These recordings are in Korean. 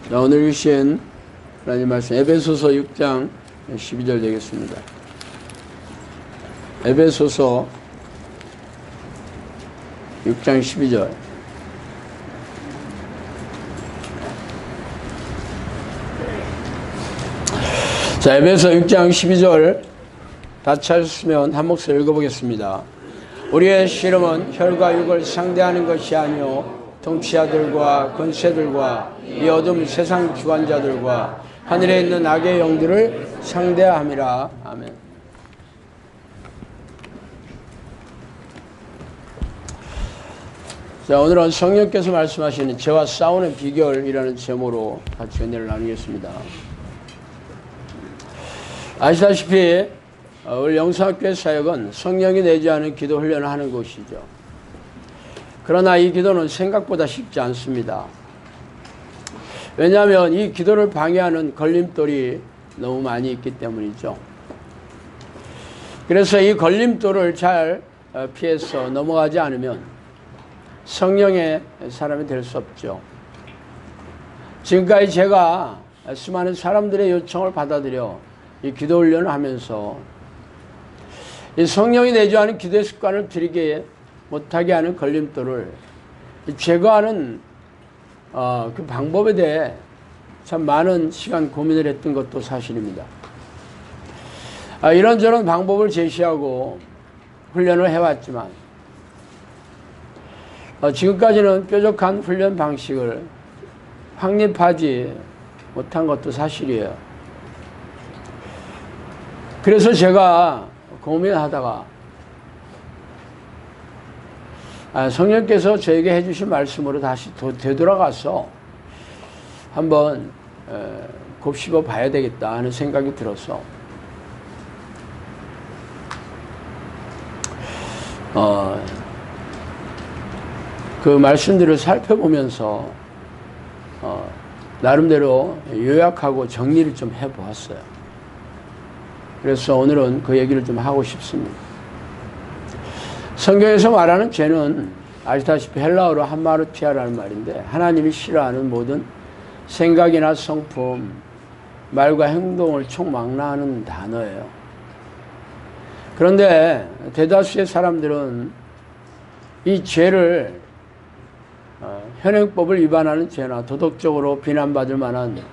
자, 오늘 주신 하나님 말씀 에베소서 6장 12절 되겠습니다. 에베소서 6장 12절. 자, 에베소 6장 12절 다 찾으시면 한 목소리 읽어보겠습니다. 우리의 씨름은 혈과 육을 상대하는 것이 아니요 통치자들과 권세들과 이 어둠 세상 주관자들과 하늘에 있는 악의 영들을 상대함이라. 아멘. 자, 오늘은 성령께서 말씀하시는 죄와 싸우는 비결이라는 제목으로 같이 은혜를 나누겠습니다. 아시다시피 우리 영성학교의 사역은 성령이 내주하는 기도 훈련을 하는 곳이죠. 그러나 이 기도는 생각보다 쉽지 않습니다. 왜냐하면 이 기도를 방해하는 걸림돌이 너무 많이 있기 때문이죠. 그래서 이 걸림돌을 잘 피해서 넘어가지 않으면 성령의 사람이 될 수 없죠. 지금까지 제가 수많은 사람들의 요청을 받아들여 이 기도 훈련을 하면서 이 성령이 내주하는 기도의 습관을 들이게 못하게 하는 걸림돌을 제거하는 그 방법에 대해 참 많은 시간 고민을 했던 것도 사실입니다. 이런저런 방법을 제시하고 훈련을 해왔지만 지금까지는 뾰족한 훈련 방식을 확립하지 못한 것도 사실이에요. 그래서 제가 고민하다가 성령께서 저에게 해주신 말씀으로 다시 되돌아가서 한번 곱씹어 봐야 되겠다 하는 생각이 들어서 그 말씀들을 살펴보면서 나름대로 요약하고 정리를 좀 해보았어요. 그래서 오늘은 그 얘기를 좀 하고 싶습니다. 성경에서 말하는 죄는 아시다시피 헬라어로 하마르티아라는 말인데 하나님이 싫어하는 모든 생각이나 성품, 말과 행동을 총망라하는 단어예요. 그런데 대다수의 사람들은 이 죄를 현행법을 위반하는 죄나 도덕적으로 비난받을 만한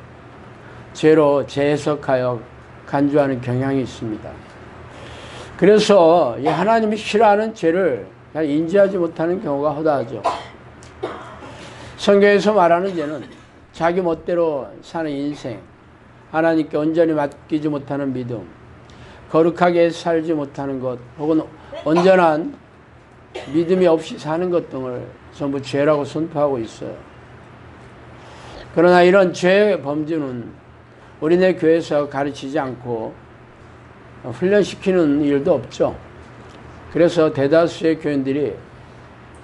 죄로 재해석하여 간주하는 경향이 있습니다. 그래서 이 하나님이 싫어하는 죄를 그냥 인지하지 못하는 경우가 허다하죠. 성경에서 말하는 죄는 자기 멋대로 사는 인생, 하나님께 온전히 맡기지 못하는 믿음, 거룩하게 살지 못하는 것, 혹은 온전한 믿음이 없이 사는 것 등을 전부 죄라고 선포하고 있어요. 그러나 이런 죄의 범주는 우리네 교회에서 가르치지 않고 훈련시키는 일도 없죠. 그래서 대다수의 교인들이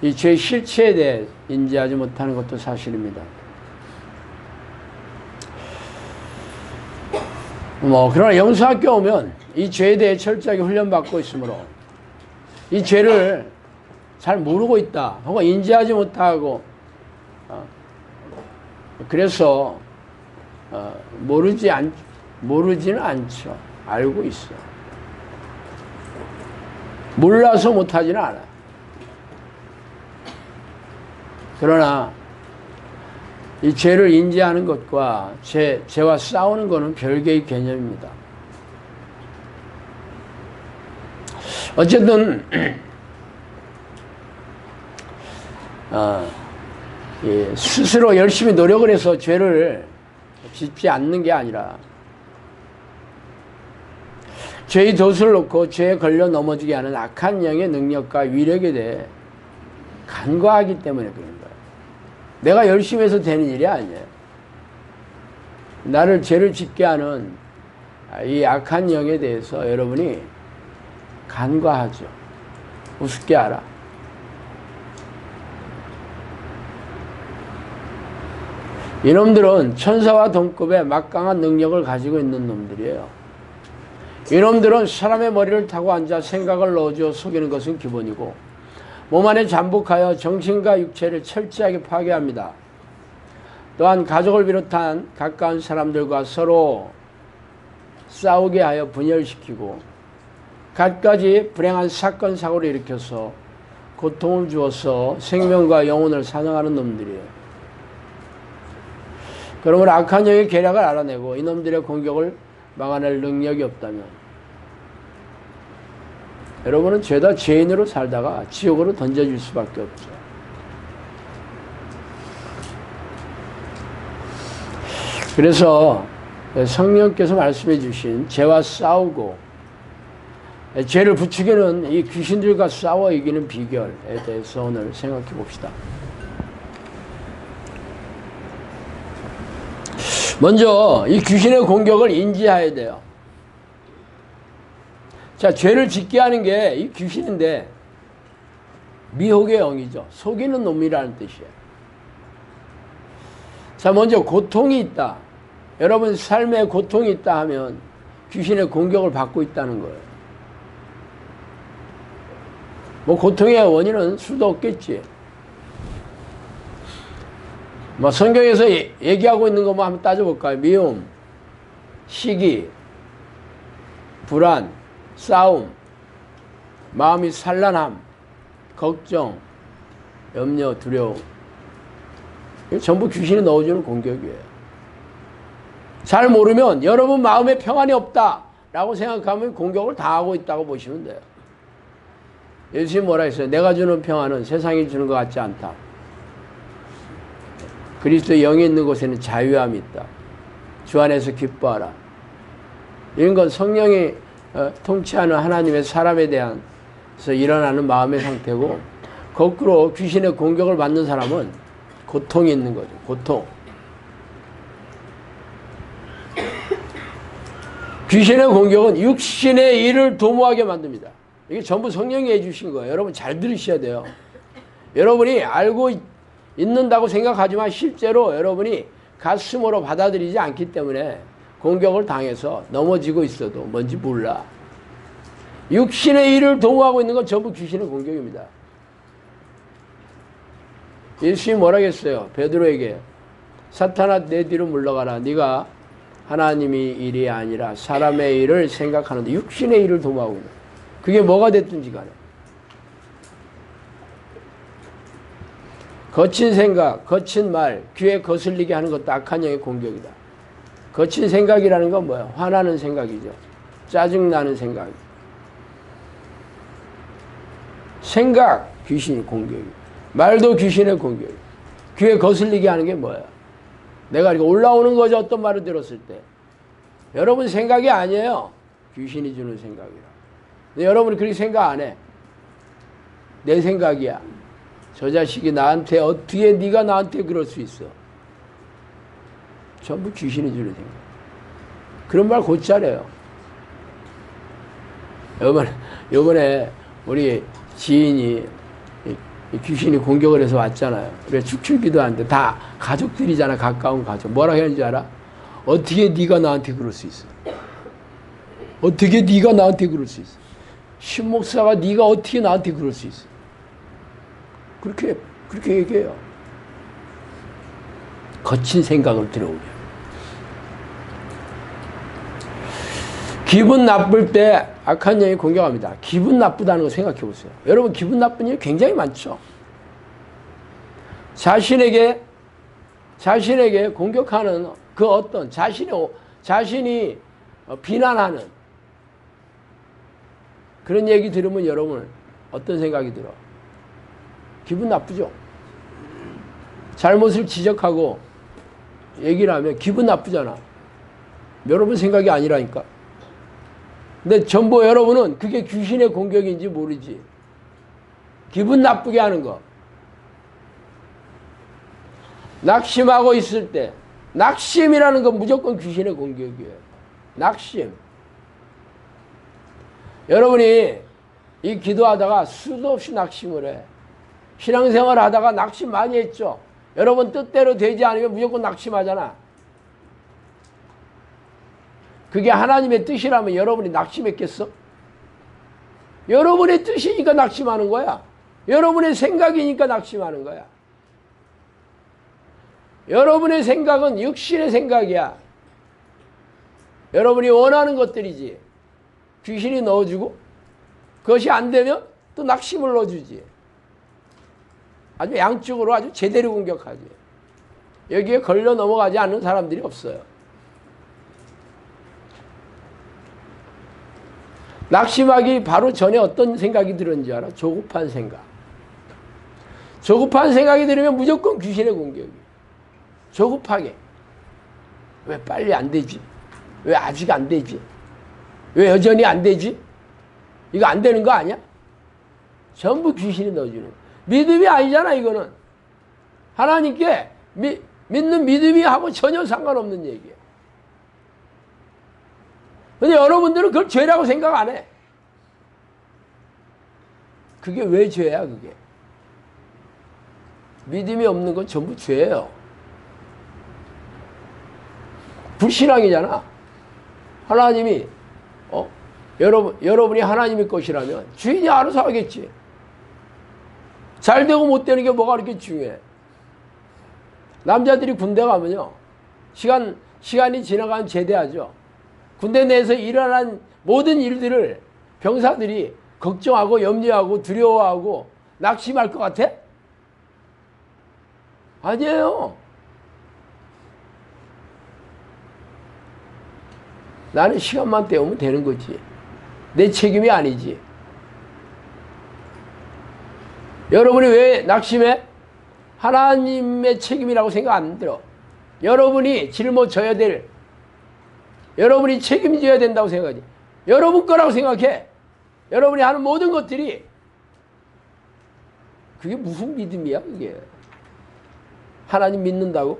이 죄의 실체에 대해 인지하지 못하는 것도 사실입니다. 그러나 영성학교 오면 이 죄에 대해 철저하게 훈련받고 있으므로 이 죄를 잘 모르고 있다 혹은 인지하지 못하고 그래서 모르지는 않죠. 알고 있어요. 몰라서 못하지는 않아요. 그러나 이 죄를 인지하는 것과 죄와 싸우는 것은 별개의 개념입니다. 어쨌든 스스로 열심히 노력을 해서 죄를 짓지 않는 게 아니라 죄의 돛을 놓고 죄에 걸려 넘어지게 하는 악한 영의 능력과 위력에 대해 간과하기 때문에 그런 거예요. 내가 열심히 해서 되는 일이 아니에요. 나를 죄를 짓게 하는 이 악한 영에 대해서 여러분이 간과하죠. 우습게 알아. 이놈들은 천사와 동급의 막강한 능력을 가지고 있는 놈들이에요. 이놈들은 사람의 머리를 타고 앉아 생각을 넣어주어 속이는 것은 기본이고 몸 안에 잠복하여 정신과 육체를 철저하게 파괴합니다. 또한 가족을 비롯한 가까운 사람들과 서로 싸우게 하여 분열시키고 갖가지 불행한 사건 사고를 일으켜서 고통을 주어서 생명과 영혼을 사냥하는 놈들이에요. 그러므로 악한 영의 계략을 알아내고 이놈들의 공격을 막아낼 능력이 없다면 여러분은 죄다 죄인으로 살다가 지옥으로 던져질 수밖에 없죠. 그래서 성령께서 말씀해 주신 죄와 싸우고 죄를 부추기는 이 귀신들과 싸워 이기는 비결에 대해서 오늘 생각해 봅시다. 먼저 이 귀신의 공격을 인지해야 돼요. 자, 죄를 짓게 하는 게 이 귀신인데 미혹의 영이죠. 속이는 놈이라는 뜻이에요. 자, 먼저 고통이 있다. 여러분 삶에 고통이 있다 하면 귀신의 공격을 받고 있다는 거예요. 뭐 고통의 원인은 수도 없겠지. 뭐 성경에서 얘기하고 있는 것만 한번 따져볼까요? 미움, 시기, 불안, 싸움, 마음이 산란함, 걱정, 염려, 두려움. 이거 전부 귀신이 넣어주는 공격이에요. 잘 모르면 여러분 마음에 평안이 없다라고 생각하면 공격을 당하고 있다고 보시면 돼요. 예수님이 뭐라 했어요? 내가 주는 평안은 세상이 주는 것 같지 않다. 그리스도의 영이 있는 곳에는 자유함이 있다. 주 안에서 기뻐하라. 이런 건 성령이 통치하는 하나님의 사람에 대한 일어나는 마음의 상태고, 거꾸로 귀신의 공격을 받는 사람은 고통이 있는 거죠. 고통. 귀신의 공격은 육신의 일을 도모하게 만듭니다. 이게 전부 성령이 해주신 거예요. 여러분 잘 들으셔야 돼요. 여러분이 알고 있는다고 생각하지만 실제로 여러분이 가슴으로 받아들이지 않기 때문에 공격을 당해서 넘어지고 있어도 뭔지 몰라. 육신의 일을 도모하고 있는 건 전부 귀신의 공격입니다. 예수님이 뭐라고 했어요? 베드로에게 사탄아 내 뒤로 물러가라. 네가 하나님의 일이 아니라 사람의 일을 생각하는데 육신의 일을 도모하고 있는 거예요. 그게 뭐가 됐든지 간에 거친 생각, 거친 말, 귀에 거슬리게 하는 것도 악한 영의 공격이다. 거친 생각이라는 건 뭐예요? 화나는 생각이죠. 짜증나는 생각. 생각, 귀신의 공격이에요. 말도 귀신의 공격이에요. 귀에 거슬리게 하는 게 뭐예요? 내가 이거 올라오는 거죠. 어떤 말을 들었을 때. 여러분 생각이 아니에요. 귀신이 주는 생각이라. 근데 여러분이 그렇게 생각 안 해. 내 생각이야. 저 자식이 나한테 어떻게 네가 나한테 그럴 수 있어. 전부 귀신이 주는 생각. 그런 말 곧잘해요. 요번에 우리 지인이 귀신이 공격을 해서 왔잖아요. 우리가 축출기도 하는데 다 가족들이잖아. 가까운 가족. 뭐라 했는지 알아? 어떻게 네가 나한테 그럴 수 있어? 어떻게 네가 나한테 그럴 수 있어? 신목사가 네가 어떻게 나한테 그럴 수 있어? 그렇게 얘기해요. 거친 생각을 들어오게. 기분 나쁠 때 악한 영이 공격합니다. 기분 나쁘다는 거 생각해 보세요. 여러분 기분 나쁜 일이 굉장히 많죠. 자신에게 공격하는 그 어떤 자신이 비난하는 그런 얘기 들으면 여러분 어떤 생각이 들어? 기분 나쁘죠. 잘못을 지적하고 얘기를 하면 기분 나쁘잖아. 여러분 생각이 아니라니까. 근데 전부 여러분은 그게 귀신의 공격인지 모르지. 기분 나쁘게 하는 거. 낙심하고 있을 때, 낙심이라는 건 무조건 귀신의 공격이에요. 낙심. 여러분이 이 기도하다가 수도 없이 낙심을 해. 신앙생활 하다가 낙심 많이 했죠. 여러분 뜻대로 되지 않으면 무조건 낙심하잖아. 그게 하나님의 뜻이라면 여러분이 낙심했겠어? 여러분의 뜻이니까 낙심하는 거야. 여러분의 생각이니까 낙심하는 거야. 여러분의 생각은 육신의 생각이야. 여러분이 원하는 것들이지. 귀신이 넣어주고 그것이 안 되면 또 낙심을 넣어주지. 아주 양쪽으로 아주 제대로 공격하지. 여기에 걸려 넘어가지 않는 사람들이 없어요. 낙심하기 바로 전에 어떤 생각이 들었는지 알아? 조급한 생각. 조급한 생각이 들으면 무조건 귀신의 공격이. 조급하게. 왜 빨리 안 되지? 왜 아직 안 되지? 왜 여전히 안 되지? 이거 안 되는 거 아니야? 전부 귀신이 넣어주는. 믿음이 아니잖아, 이거는. 하나님께 믿는 믿음이 하고 전혀 상관없는 얘기예요. 근데 여러분들은 그걸 죄라고 생각 안 해. 그게 왜 죄야, 그게? 믿음이 없는 건 전부 죄예요. 불신앙이잖아. 하나님이 여러분이 하나님의 것이라면 주인이 알아서 하겠지. 잘 되고 못 되는 게 뭐가 그렇게 중요해. 남자들이 군대 가면요, 시간이 지나가면 제대하죠. 군대 내에서 일어난 모든 일들을 병사들이 걱정하고 염려하고 두려워하고 낙심할 것 같아? 아니에요. 나는 시간만 때우면 되는 거지. 내 책임이 아니지. 여러분이 왜 낙심해? 하나님의 책임이라고 생각 안 들어. 여러분이 짊어져야 될, 여러분이 책임져야 된다고 생각하지. 여러분 거라고 생각해. 여러분이 하는 모든 것들이. 그게 무슨 믿음이야, 그게. 하나님 믿는다고?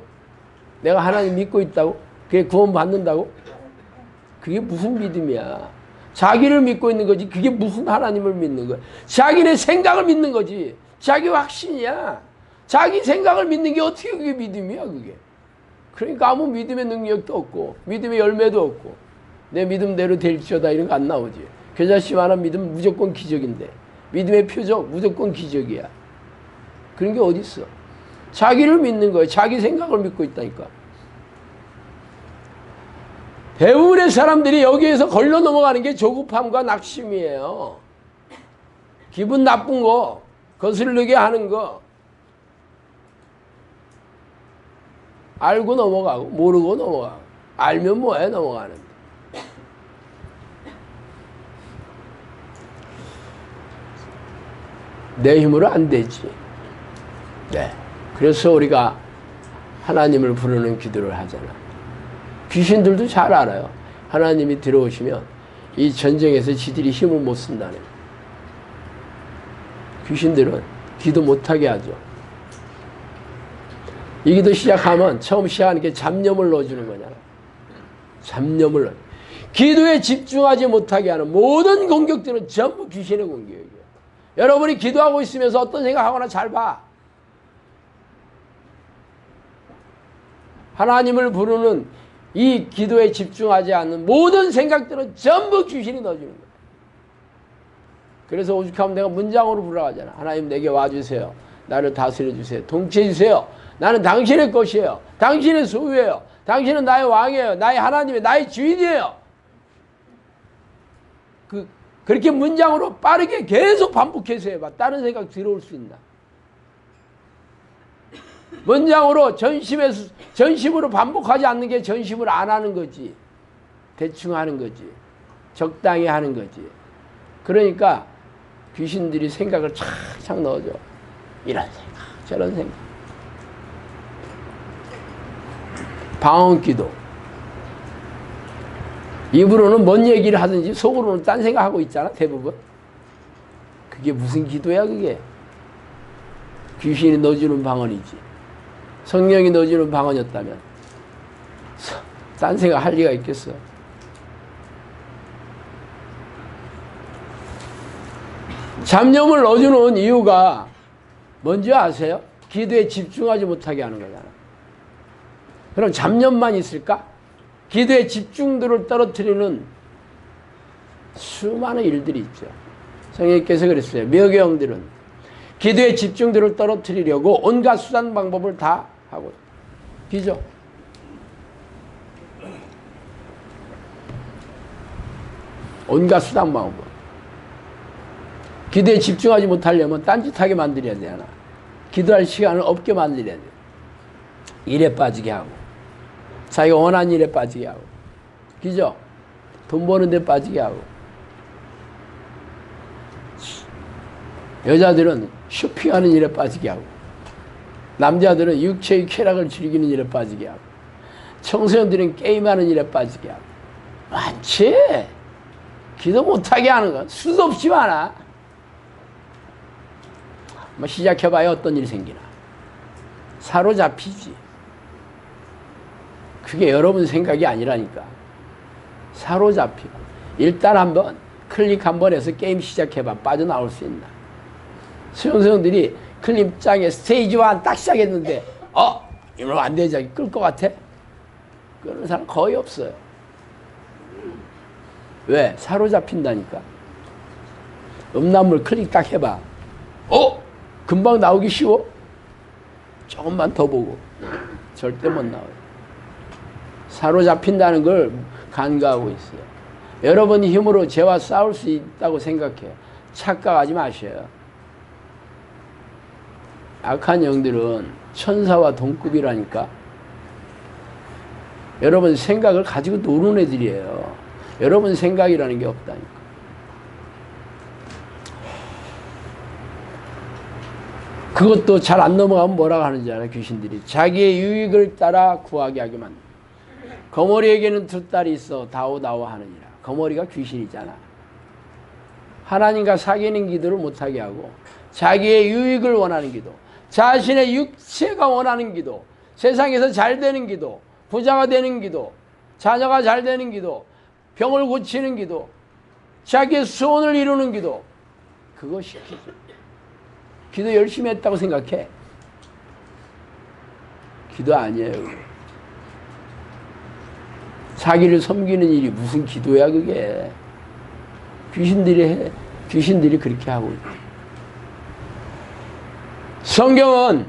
내가 하나님 믿고 있다고? 그게 구원 받는다고? 그게 무슨 믿음이야. 자기를 믿고 있는 거지. 그게 무슨 하나님을 믿는 거야. 자기네 생각을 믿는 거지. 자기 확신이야. 자기 생각을 믿는 게 어떻게 그게 믿음이야, 그게. 그러니까 아무 믿음의 능력도 없고 믿음의 열매도 없고 내 믿음대로 될지어다 이런 거 안 나오지. 겨자씨만한 믿음 무조건 기적인데 믿음의 표적 무조건 기적이야. 그런 게 어디 있어. 자기를 믿는 거예요. 자기 생각을 믿고 있다니까. 대부분의 사람들이 여기에서 걸려 넘어가는 게 조급함과 낙심이에요. 기분 나쁜 거, 거슬리게 하는 거, 알고 넘어가고 모르고 넘어가고. 알면 뭐해, 넘어가는데. 내 힘으로 안 되지. 네. 그래서 우리가 하나님을 부르는 기도를 하잖아. 귀신들도 잘 알아요. 하나님이 들어오시면 이 전쟁에서 지들이 힘을 못 쓴다는. 귀신들은 기도 못하게 하죠. 이 기도 시작하면 처음 시작하는 게 잡념을 넣어주는 거잖아. 잡념을 넣어. 기도에 집중하지 못하게 하는 모든 공격들은 전부 귀신의 공격이에요. 여러분이 기도하고 있으면서 어떤 생각하거나 잘 봐. 하나님을 부르는 이 기도에 집중하지 않는 모든 생각들은 전부 귀신이 넣어주는 거예요. 그래서 오죽하면 내가 문장으로 부르라고 하잖아. 하나님 내게 와주세요. 나를 다스려 주세요. 통치해 주세요. 나는 당신의 것이에요. 당신의 소유예요. 당신은 나의 왕이에요. 나의 하나님이에요. 나의 주인이에요. 그렇게 문장으로 빠르게 계속 반복해서 해봐. 다른 생각 들어올 수 있나? 문장으로 전심으로 반복하지 않는 게 전심을 안 하는 거지. 대충 하는 거지. 적당히 하는 거지. 그러니까 귀신들이 생각을 착착 넣어줘. 이런 생각, 저런 생각. 방언기도. 입으로는 뭔 얘기를 하든지 속으로는 딴 생각하고 있잖아, 대부분. 그게 무슨 기도야, 그게. 귀신이 넣어주는 방언이지. 성령이 넣어주는 방언이었다면 딴 생각 할 리가 있겠어. 잡념을 넣어주는 이유가 뭔지 아세요? 기도에 집중하지 못하게 하는 거잖아. 그럼 잡념만 있을까? 기도의 집중도를 떨어뜨리는 수많은 일들이 있죠. 성령께서 그랬어요. 묘경들은 기도의 집중도를 떨어뜨리려고 온갖 수단 방법을 다 하고 그죠? 온갖 수단 방법. 기도에 집중하지 못하려면 딴짓하게 만들어야 되나. 기도할 시간을 없게 만들어야 돼. 일에 빠지게 하고, 자기가 원하는 일에 빠지게 하고, 그죠? 돈 버는 데 빠지게 하고. 여자들은 쇼핑하는 일에 빠지게 하고, 남자들은 육체의 쾌락을 즐기는 일에 빠지게 하고, 청소년들은 게임하는 일에 빠지게 하고. 많지? 기도 못하게 하는 건 수도 없이 많아. 뭐 시작해봐야 어떤 일이 생기나. 사로잡히지. 그게 여러분 생각이 아니라니까. 사로잡히고. 일단 한번 클릭 한번 해서 게임 시작해봐. 빠져나올 수 있나. 수영생들이 클립장에 스테이지 1 딱 시작했는데 이러면 안 되지. 끌 것 같아? 그런 사람 거의 없어요. 왜? 사로잡힌다니까. 음란물 클릭 딱 해봐. 금방 나오기 쉬워? 조금만 더 보고. 절대 못 나와요. 사로잡힌다는 걸 간과하고 있어요. 여러분이 힘으로 죄와 싸울 수 있다고 생각해요. 착각하지 마셔요. 악한 영들은 천사와 동급이라니까. 여러분 생각을 가지고 노는 애들이에요. 여러분 생각이라는 게 없다니까. 그것도 잘 안 넘어가면 뭐라고 하는지 알아요? 귀신들이 자기의 유익을 따라 구하게 하게 만든다. 거머리에게는 두 딸이 있어 다오다오 하느니라. 거머리가 귀신이잖아. 하나님과 사귀는 기도를 못하게 하고 자기의 유익을 원하는 기도, 자신의 육체가 원하는 기도, 세상에서 잘 되는 기도, 부자가 되는 기도, 자녀가 잘 되는 기도, 병을 고치는 기도, 자기의 소원을 이루는 기도, 그거 시키죠. 기도 열심히 했다고 생각해. 기도 아니에요. 자기를 섬기는 일이 무슨 기도야 그게. 귀신들이 해. 귀신들이 그렇게 하고 있다. 성경은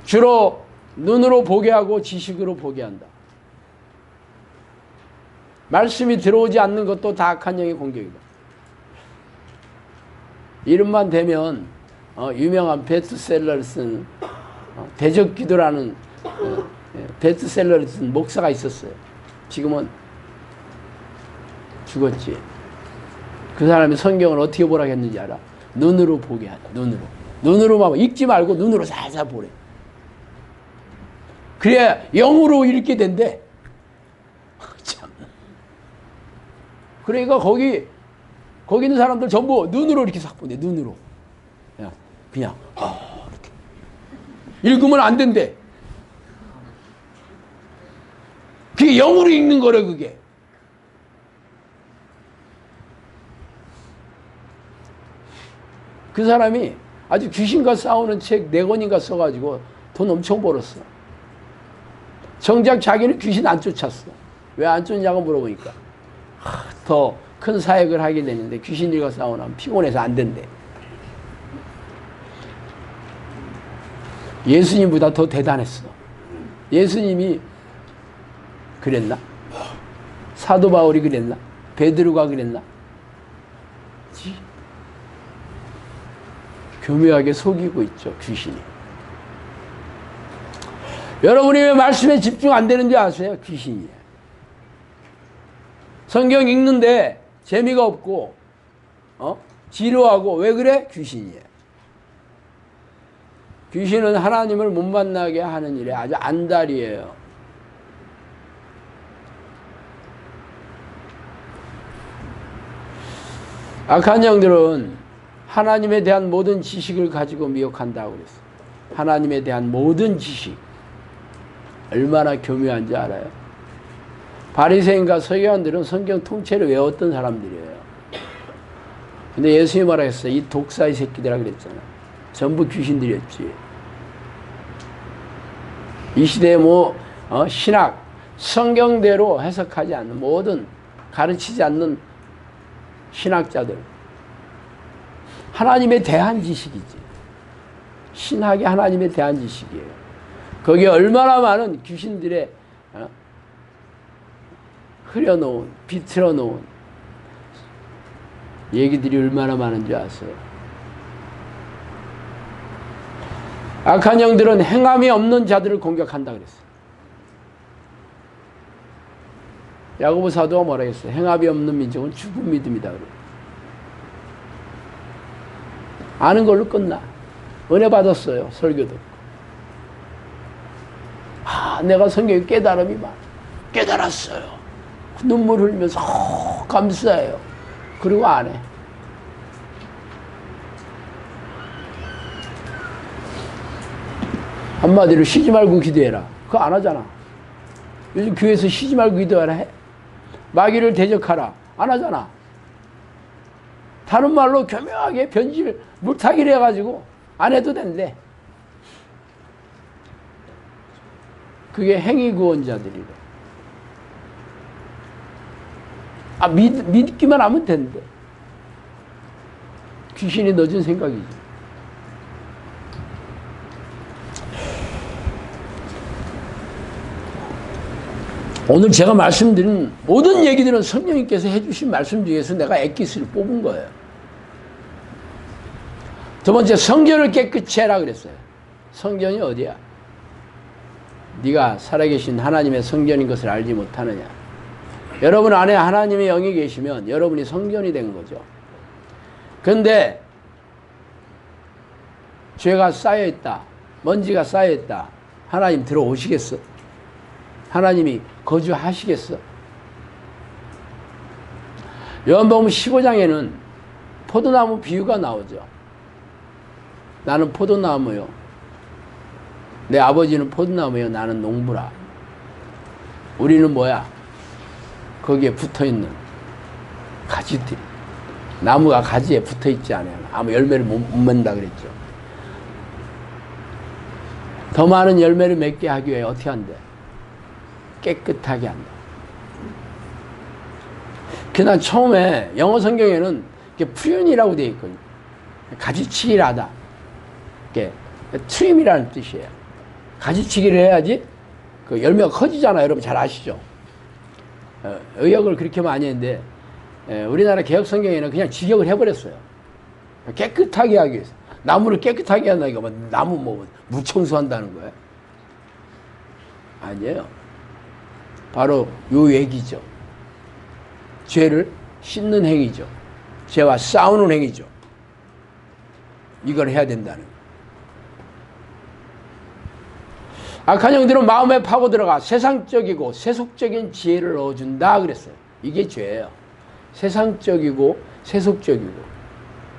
주로 눈으로 보게 하고 지식으로 보게 한다. 말씀이 들어오지 않는 것도 다 악한 영의 공격이다. 이름만 대면 유명한 베스트셀러를 쓴 대적기도라는 베스트셀러를 쓴 목사가 있었어요. 지금은 죽었지. 그 사람이 성경을 어떻게 보라고 했는지 알아? 눈으로 보게 한다. 눈으로만 읽지 말고 눈으로 살살 보래. 그래야 영으로 읽게 된대. 참. 그러니까 거기 있는 사람들 전부 눈으로 이렇게 싹 보네. 눈으로. 그냥 이렇게 읽으면 안 된대. 그게 영으로 읽는 거래. 그게 그 사람이 아주 귀신과 싸우는 책 4권인가 써가지고 돈 엄청 벌었어. 정작 자기는 귀신 안 쫓았어. 왜 안 쫓냐고 물어보니까 더 큰 사역을 하게 되는데 귀신들과 싸우면 피곤해서 안 된대. 예수님보다 더 대단했어. 예수님이 그랬나? 사도 바울이 그랬나? 베드로가 그랬나? 교묘하게 속이고 있죠, 귀신이. 여러분이 왜 말씀에 집중 안 되는지 아세요? 귀신이에요. 성경 읽는데 재미가 없고 지루하고 왜 그래? 귀신이에요. 귀신은 하나님을 못 만나게 하는 일에 아주 안달이에요. 악한 영들은 하나님에 대한 모든 지식을 가지고 미혹한다고 그랬어요. 하나님에 대한 모든 지식. 얼마나 교묘한지 알아요? 바리새인과 서기관들은 성경 통째로 외웠던 사람들이에요. 근데 예수님이 뭐라 했어요? 이 독사의 새끼들아 그랬잖아. 전부 귀신들이었지. 이 시대에 신학, 성경대로 해석하지 않는 모든 가르치지 않는 신학자들. 하나님에 대한 지식이지. 신학이 하나님에 대한 지식이에요. 거기에 얼마나 많은 귀신들의 흐려놓은, 비틀어놓은 얘기들이 얼마나 많은지 아세요? 악한 영들은 행함이 없는 자들을 공격한다 그랬어요. 야고보 사도가 뭐라 했어요? 행함이 없는 민족은 죽은 믿음이다 그래요. 아는 걸로 끝나. 은혜 받았어요. 설교 듣고. 내가 성경에 깨달음이 많아. 깨달았어요. 눈물 흘리면서 감사해요. 그리고 안 해. 한마디로 쉬지 말고 기도해라. 그거 안 하잖아. 요즘 교회에서 쉬지 말고 기도하라 해. 마귀를 대적하라. 안 하잖아. 다른 말로 교묘하게 변질, 물타기를 해가지고 안 해도 된대. 그게 행위구원자들이래. 믿기만 하면 된대. 귀신이 넣어준 생각이지. 오늘 제가 말씀드린 모든 얘기들은 성령님께서 해주신 말씀 중에서 내가 엑기스를 뽑은 거예요. 두 번째, 성전을 깨끗이 해라 그랬어요. 성전이 어디야? 네가 살아계신 하나님의 성전인 것을 알지 못하느냐. 여러분 안에 하나님의 영이 계시면 여러분이 성전이 된 거죠. 그런데 죄가 쌓여있다, 먼지가 쌓여있다. 하나님 들어오시겠어? 하나님이 거주하시겠어? 요한복음 15장에는 포도나무 비유가 나오죠. 나는 포도나무요, 내 아버지는 포도나무요, 나는 농부라. 우리는 뭐야? 거기에 붙어있는 가지들이, 나무가 가지에 붙어있지 않아요. 아무 열매를 못 맺는다 그랬죠. 더 많은 열매를 맺게 하기 위해 어떻게 한대? 깨끗하게 한다. 그난 처음에 영어 성경에는 프륜이라고 되어 있거든요. 가지치기를 하다. 트림이라는 뜻이에요. 가지치기를 해야지 그 열매가 커지잖아요. 여러분 잘 아시죠? 의역을 그렇게 많이 했는데 우리나라 개혁 성경에는 그냥 직역을 해버렸어요. 깨끗하게 하기 위해서. 나무를 깨끗하게 한다니까 뭐 나무 뭐 무청소한다는 거예요? 아니에요. 바로 요 얘기죠. 죄를 씻는 행위죠. 죄와 싸우는 행위죠. 이걸 해야 된다는 거예요. 악한 영들은 마음에 파고 들어가 세상적이고 세속적인 지혜를 넣어준다 그랬어요. 이게 죄예요. 세상적이고 세속적이고.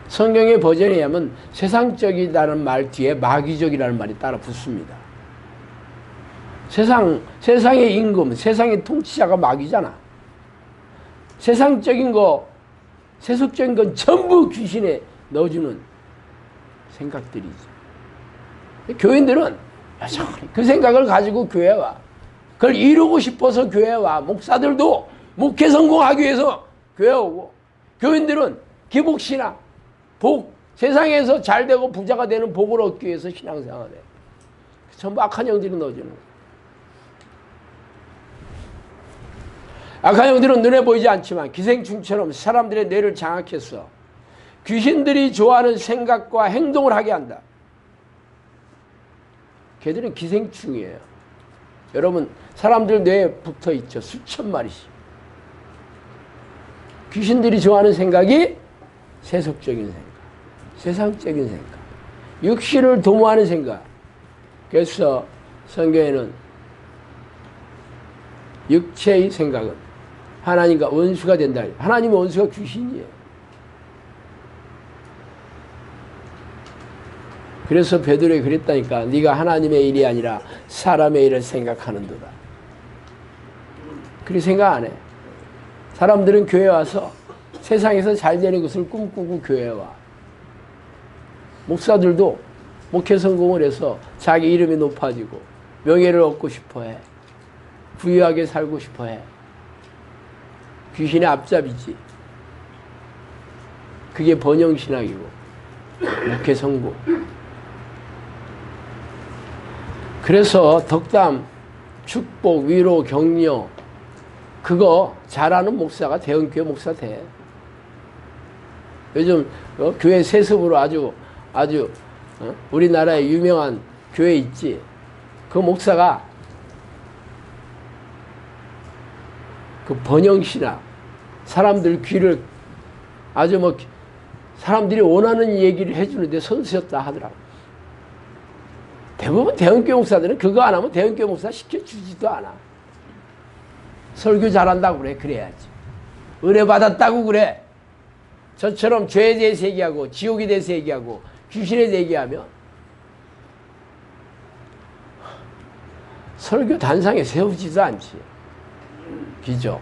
성경의 버전에 의하면 세상적이라는 말 뒤에 마귀적이라는 말이 따라 붙습니다. 세상의 임금, 세상의 통치자가 마귀잖아. 세상적인 거, 세속적인 건 전부 귀신에 넣어주는 생각들이지. 교인들은 그 생각을 가지고 교회에 와. 그걸 이루고 싶어서 교회에 와. 목사들도 목회 성공하기 위해서 교회에 오고, 교인들은 기복신앙, 복, 세상에서 잘되고 부자가 되는 복을 얻기 위해서 신앙생활을 해. 전부 악한 영들이 넣어주는 거야. 악한 영들은 눈에 보이지 않지만 기생충처럼 사람들의 뇌를 장악해서 귀신들이 좋아하는 생각과 행동을 하게 한다. 걔들은 기생충이에요. 여러분 사람들 뇌에 붙어있죠. 수천 마리씩. 귀신들이 좋아하는 생각이 세속적인 생각, 세상적인 생각, 육신을 도모하는 생각. 그래서 성경에는 육체의 생각은 하나님과 원수가 된다. 하나님의 원수가 귀신이에요. 그래서 베드로에 그랬다니까. 네가 하나님의 일이 아니라 사람의 일을 생각하는도다. 그렇게 생각 안 해. 사람들은 교회 와서 세상에서 잘 되는 것을 꿈꾸고 교회에 와. 목사들도 목회 성공을 해서 자기 이름이 높아지고 명예를 얻고 싶어해. 부유하게 살고 싶어해. 귀신의 앞잡이지. 그게 번영신학이고 목회 성공. 그래서 덕담, 축복, 위로, 격려 그거 잘하는 목사가 대형교회 목사 돼. 요즘 교회 세습으로 아주 우리나라에 유명한 교회 있지. 그 목사가 그 번영신학 사람들 귀를 아주 사람들이 원하는 얘기를 해주는데 선수였다 하더라고. 대부분 대형교회 목사들은 그거 안 하면 대형교회 목사 시켜주지도 않아. 설교 잘한다고 그래. 그래야지. 은혜 받았다고 그래. 저처럼 죄에 대해서 얘기하고 지옥에 대해서 얘기하고 귀신에 대해서 얘기하면 설교 단상에 세우지도 않지. 기죠.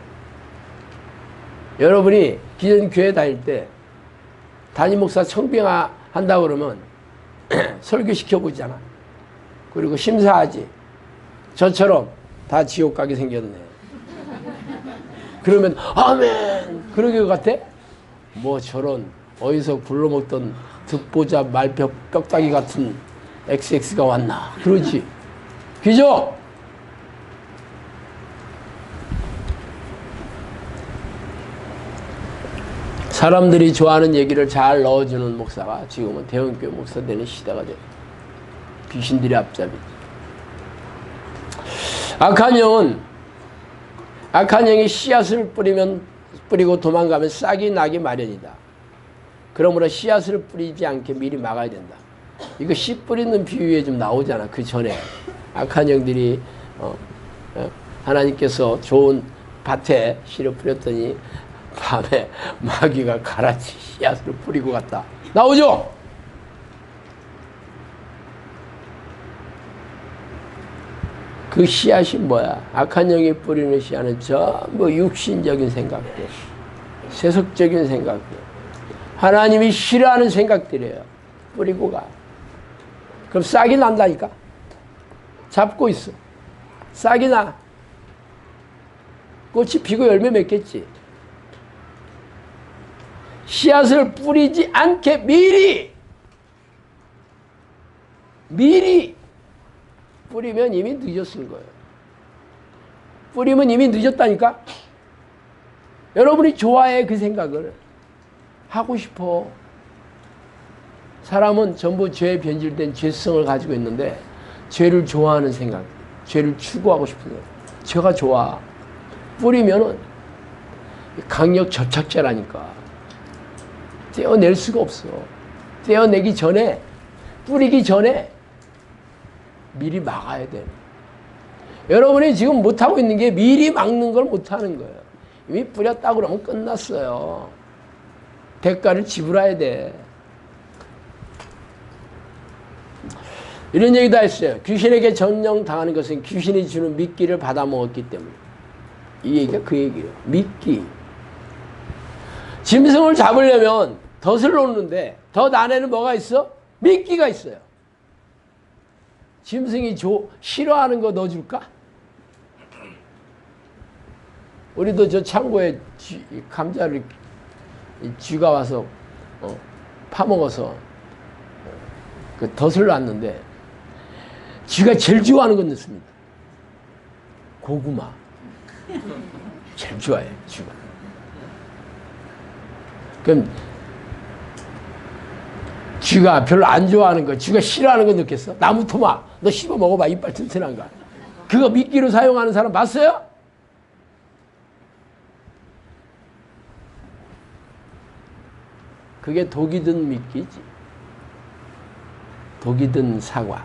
여러분이 기존 교회 다닐 때 담임 목사 청빙한다고 그러면 설교 시켜보잖아. 그리고 심사하지. 저처럼 다 지옥 가게 생겼네. 그러면 아멘 그러게 같아? 뭐 저런 어디서 굴러먹던 듣보자 말뼈 뼈다귀 같은 XX가 왔나 그러지. 그죠? 사람들이 좋아하는 얘기를 잘 넣어주는 목사가 지금은 대형교회 목사 되는 시대가 돼. 귀신들이 앞잡이. 악한 영이 씨앗을 뿌리고 도망가면 싹이 나기 마련이다. 그러므로 씨앗을 뿌리지 않게 미리 막아야 된다. 이거 씨 뿌리는 비유에 좀 나오잖아. 그 전에 악한 영들이 하나님께서 좋은 밭에 씨를 뿌렸더니 밤에 마귀가 가라치 씨앗을 뿌리고 갔다. 나오죠? 그 씨앗이 뭐야? 악한 영이 뿌리는 씨앗은 전부 육신적인 생각들, 세속적인 생각들, 하나님이 싫어하는 생각들이에요. 뿌리고 가. 그럼 싹이 난다니까? 잡고 있어. 싹이 나. 꽃이 피고 열매 맺겠지. 씨앗을 뿌리지 않게 미리 뿌리면 이미 늦었은 거예요. 뿌리면 이미 늦었다니까? 여러분이 좋아해, 그 생각을. 하고 싶어. 사람은 전부 죄에 변질된 죄성을 가지고 있는데, 죄를 좋아하는 생각, 죄를 추구하고 싶은 생각. 죄가 좋아. 뿌리면은 강력 접착제라니까. 떼어낼 수가 없어. 떼어내기 전에, 뿌리기 전에 미리 막아야 돼. 여러분이 지금 못하고 있는 게 미리 막는 걸 못하는 거예요. 이미 뿌렸다고 그러면 끝났어요. 대가를 지불해야 돼. 이런 얘기도 했어요. 귀신에게 전령당하는 것은 귀신이 주는 미끼를 받아먹었기 때문에. 이 얘기가 그 얘기예요. 미끼. 짐승을 잡으려면 덫을 놓는데 덫 안에는 뭐가 있어? 미끼가 있어요. 짐승이 싫어하는 거 넣어줄까? 우리도 저 창고에 감자를 쥐가 와서 파먹어서 그 덫을 놨는데 쥐가 제일 좋아하는 건 넣습니다. 고구마. 제일 좋아해, 쥐가. 그럼 쥐가 별로 안 좋아하는 거, 쥐가 싫어하는 거 넣겠어? 나무토마, 너 씹어 먹어봐. 이빨 튼튼한 거. 그거 미끼로 사용하는 사람 봤어요? 그게 독이 든 미끼지. 독이 든 사과.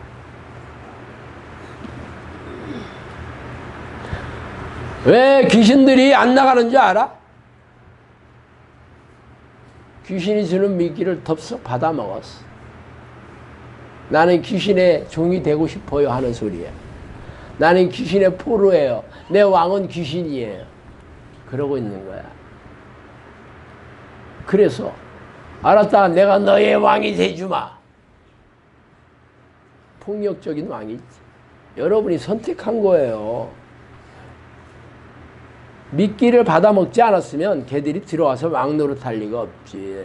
왜 귀신들이 안 나가는 줄 알아? 귀신이 주는 미끼를 덥석 받아 먹었어. 나는 귀신의 종이 되고 싶어요 하는 소리야. 나는 귀신의 포로예요. 내 왕은 귀신이에요. 그러고 있는 거야. 그래서 알았다, 내가 너의 왕이 돼주마. 폭력적인 왕이 있지. 여러분이 선택한 거예요. 미끼를 받아먹지 않았으면 걔들이 들어와서 왕 노릇할 리가 없지.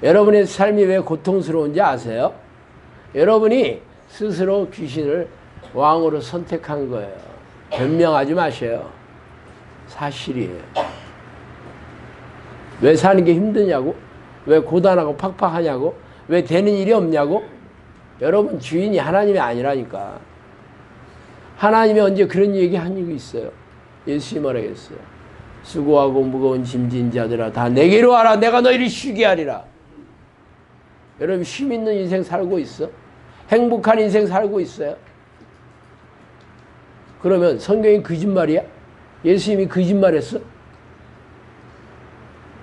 여러분의 삶이 왜 고통스러운지 아세요? 여러분이 스스로 귀신을 왕으로 선택한 거예요. 변명하지 마세요. 사실이에요. 왜 사는 게 힘드냐고? 왜 고단하고 팍팍하냐고? 왜 되는 일이 없냐고? 여러분 주인이 하나님이 아니라니까. 하나님이 언제 그런 얘기 한 적이 있어요? 예수님이 뭐라고 했어요? 수고하고 무거운 짐진 자들아 다 내게로 와라. 내가 너희를 쉬게 하리라. 여러분 쉼 있는 인생 살고 있어? 행복한 인생 살고 있어요? 그러면 성경이 거짓말이야? 예수님이 거짓말했어?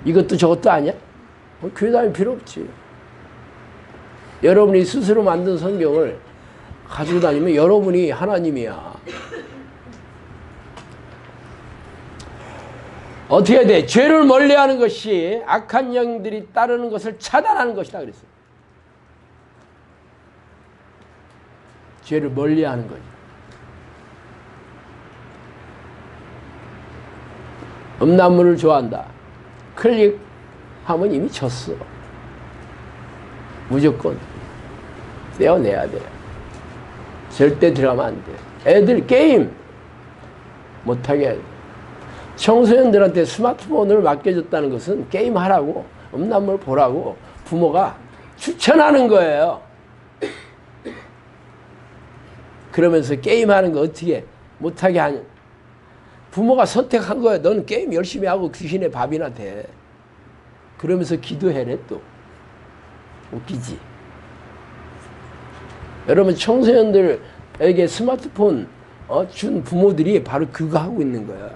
이것도 저것도 아니야? 교회 다닐 필요 없지. 여러분이 스스로 만든 성경을 가지고 다니면 여러분이 하나님이야. 어떻게 해야 돼? 죄를 멀리하는 것이 악한 영들이 따르는 것을 차단하는 것이다 그랬어요. 죄를 멀리하는 거지. 음란물을 좋아한다. 클릭하면 이미 졌어. 무조건 떼어내야 돼. 절대 들어가면 안 돼. 애들 게임 못하게 해야 돼. 청소년들한테 스마트폰을 맡겨줬다는 것은 게임하라고, 음란물 보라고 부모가 추천하는 거예요. 그러면서 게임하는 거 어떻게 못하게 하냐. 부모가 선택한 거야. 너는 게임 열심히 하고 귀신의 밥이나 돼. 그러면서 기도해래 또. 웃기지. 여러분 청소년들에게 스마트폰 준 부모들이 바로 그거 하고 있는 거야.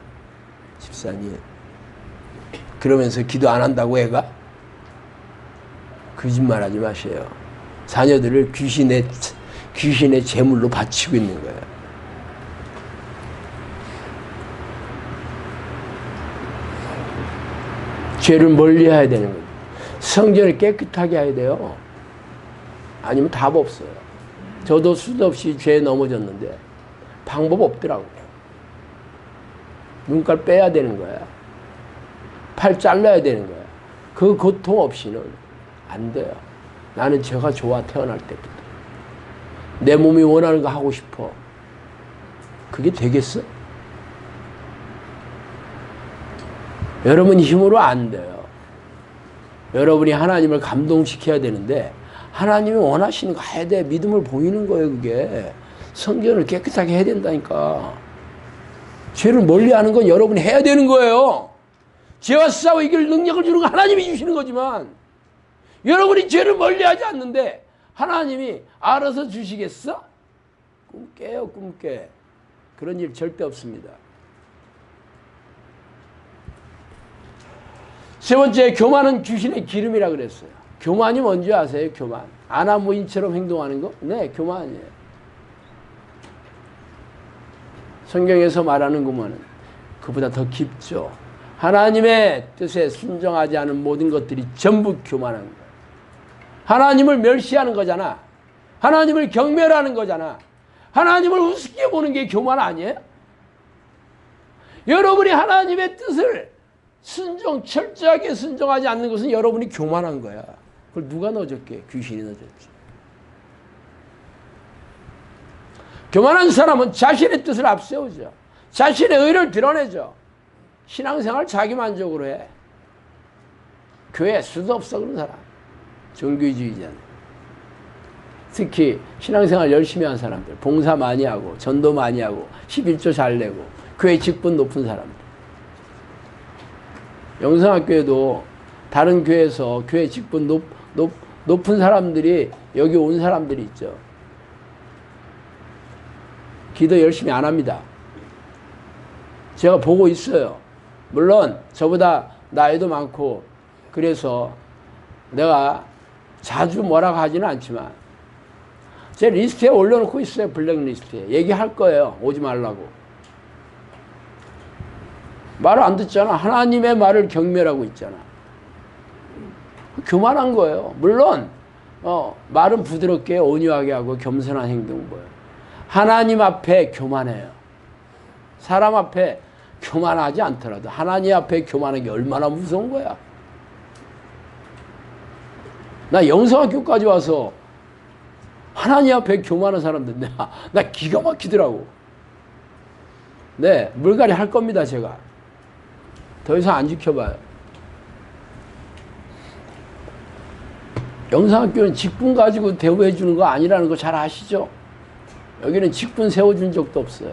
집사님. 그러면서 기도 안 한다고 애가? 거짓말하지 마세요. 자녀들을 귀신의 제물로 바치고 있는 거야. 죄를 멀리해야 되는 거예요. 성전을 깨끗하게 해야 돼요. 아니면 답 없어요. 저도 수도 없이 죄에 넘어졌는데 방법 없더라고요. 눈깔 빼야 되는 거야. 팔 잘라야 되는 거야. 그 고통 없이는 안 돼요. 나는 죄가 좋아 태어날 때부터. 내 몸이 원하는 거 하고 싶어. 그게 되겠어? 여러분 힘으로 안 돼요. 여러분이 하나님을 감동시켜야 되는데 하나님이 원하시는 거 해야 돼. 믿음을 보이는 거예요. 그게. 성전을 깨끗하게 해야 된다니까. 죄를 멀리하는 건 여러분이 해야 되는 거예요. 죄와 싸워 이길 능력을 주는 건 하나님이 주시는 거지만 여러분이 죄를 멀리하지 않는데 하나님이 알아서 주시겠어? 꿈 깨요. 꿈 깨. 그런 일 절대 없습니다. 세 번째, 교만은 귀신의 기름이라 그랬어요. 교만이 뭔지 아세요? 교만. 아나무인처럼 행동하는 거? 네, 교만이에요. 성경에서 말하는 교만은 그보다 더 깊죠. 하나님의 뜻에 순종하지 않은 모든 것들이 전부 교만한 거예요. 하나님을 멸시하는 거잖아. 하나님을 경멸하는 거잖아. 하나님을 우습게 보는 게 교만 아니에요? 여러분이 하나님의 뜻을 철저하게 순종하지 않는 것은 여러분이 교만한 거야. 그걸 누가 넣어줬게? 귀신이 넣어줬지. 교만한 사람은 자신의 뜻을 앞세우죠. 자신의 의를 드러내죠. 신앙생활 자기만족으로 해. 교회 수도 없어 그런 사람. 종교주의자는. 특히 신앙생활 열심히 한 사람들. 봉사 많이 하고 전도 많이 하고 11조 잘 내고 교회 직분 높은 사람들. 영성학교에도 다른 교회에서 교회 직분 높은 사람들이 여기 온 사람들이 있죠. 기도 열심히 안 합니다. 제가 보고 있어요. 물론 저보다 나이도 많고 그래서 내가 자주 뭐라고 하지는 않지만 제 리스트에 올려놓고 있어요. 블랙리스트에. 얘기할 거예요. 오지 말라고. 말을 안 듣잖아. 하나님의 말을 경멸하고 있잖아. 교만한 거예요. 물론 말은 부드럽게 온유하게 하고 겸손한 행동 보여요. 하나님 앞에 교만해요. 사람 앞에 교만하지 않더라도 하나님 앞에 교만한 게 얼마나 무서운 거야. 나 영성학교까지 와서 하나님 앞에 교만한 사람들, 나 기가 막히더라고. 네, 물갈이 할 겁니다, 제가. 더 이상 안 지켜봐요. 영상학교는 직분 가지고 대우해 주는 거 아니라는 거 잘 아시죠? 여기는 직분 세워준 적도 없어요.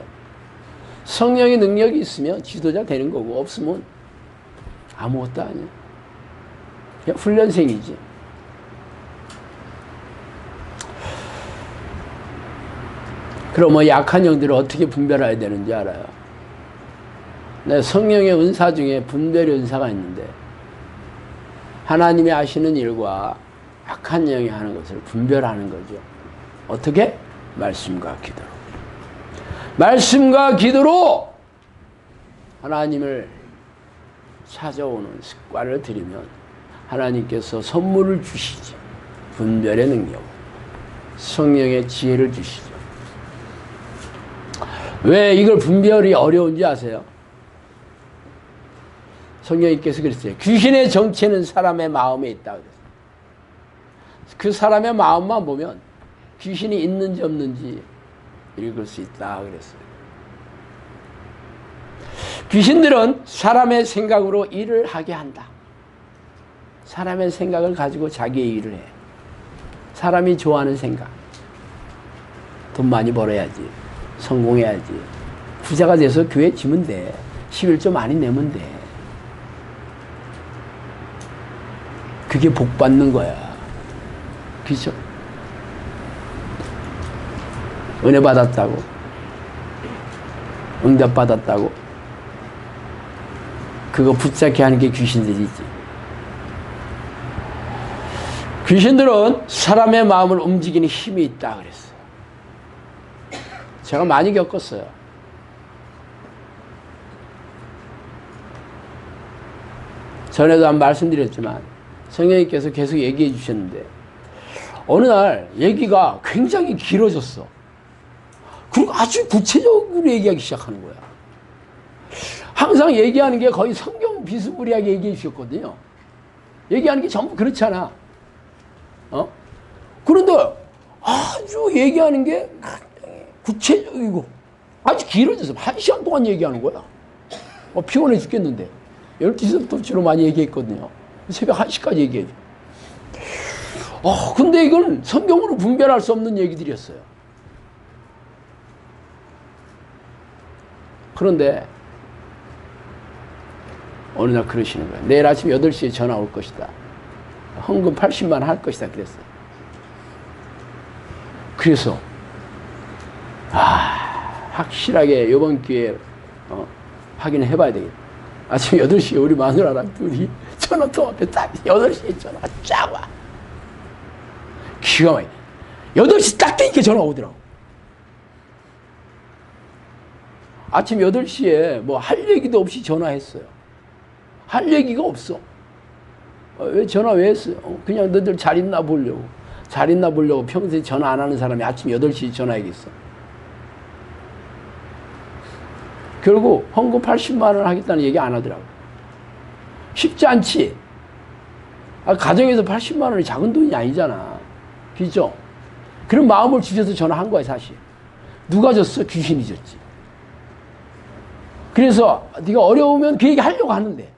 성령의 능력이 있으면 지도자 되는 거고, 없으면 아무것도 아니야. 그냥 훈련생이지. 그럼 뭐 약한 영들을 어떻게 분별해야 되는지 알아요? 네, 성령의 은사 중에 분별의 은사가 있는데, 하나님이 하시는 일과 악한 영이 하는 것을 분별하는 거죠. 어떻게? 말씀과 기도로. 말씀과 기도로 하나님을 찾아오는 습관을 들이면 하나님께서 선물을 주시죠. 분별의 능력, 성령의 지혜를 주시죠. 왜 이걸 분별이 어려운지 아세요? 성령님께서 그랬어요. 귀신의 정체는 사람의 마음에 있다 그랬어요. 그 사람의 마음만 보면 귀신이 있는지 없는지 읽을 수 있다 그랬어요. 귀신들은 사람의 생각으로 일을 하게 한다. 사람의 생각을 가지고 자기의 일을 해. 사람이 좋아하는 생각. 돈 많이 벌어야지. 성공해야지. 부자가 돼서 교회 지면 돼. 11조 많이 내면 돼. 그게 복 받는 거야. 그죠? 은혜 받았다고. 응답 받았다고. 그거 붙잡게 하는 게 귀신들이지. 귀신들은 사람의 마음을 움직이는 힘이 있다 그랬어요. 제가 많이 겪었어요. 전에도 한 말씀드렸지만 성령님께서 계속 얘기해 주셨는데 어느 날 얘기가 굉장히 길어졌어. 그리고 아주 구체적으로 얘기하기 시작하는 거야. 항상 얘기하는 게 거의 성경 비스무리하게 얘기해 주셨거든요. 얘기하는 게 전부 그렇잖아. 그런데 아주 얘기하는 게 구체적이고 아주 길어져서 1시간 동안 얘기하는 거야. 피곤해 죽겠는데 12시부터 주로 많이 얘기했거든요. 새벽 1시까지 얘기해줘. 근데 이건 성경으로 분별할 수 없는 얘기들이었어요. 그런데 어느 날 그러시는 거예요. 내일 아침 8시에 전화 올 것이다. 헌금 80만 원 할 것이다 그랬어요. 그래서 확실하게 이번 기회에 확인해 봐야 되겠다. 아침 8시에 우리 마누라랑 둘이 전화통화 앞에 딱 8시에 전화가 쫙 와. 기가 막히네. 8시 딱 되니까 전화 오더라고. 아침 8시에 뭐 할 얘기도 없이 전화했어요. 할 얘기가 없어. 왜 전화 왜 했어요? 그냥 너들 잘 있나 보려고. 잘 있나 보려고 평소에 전화 안 하는 사람이 아침 8시에 전화하겠어. 결국 헌금 80만 원 하겠다는 얘기 안 하더라고. 쉽지 않지? 가정에서 80만 원이 작은 돈이 아니잖아. 그죠? 그런 마음을 주셔서 전화한 거야 사실. 누가 줬어? 귀신이 줬지. 그래서 네가 어려우면 그 얘기 하려고 하는데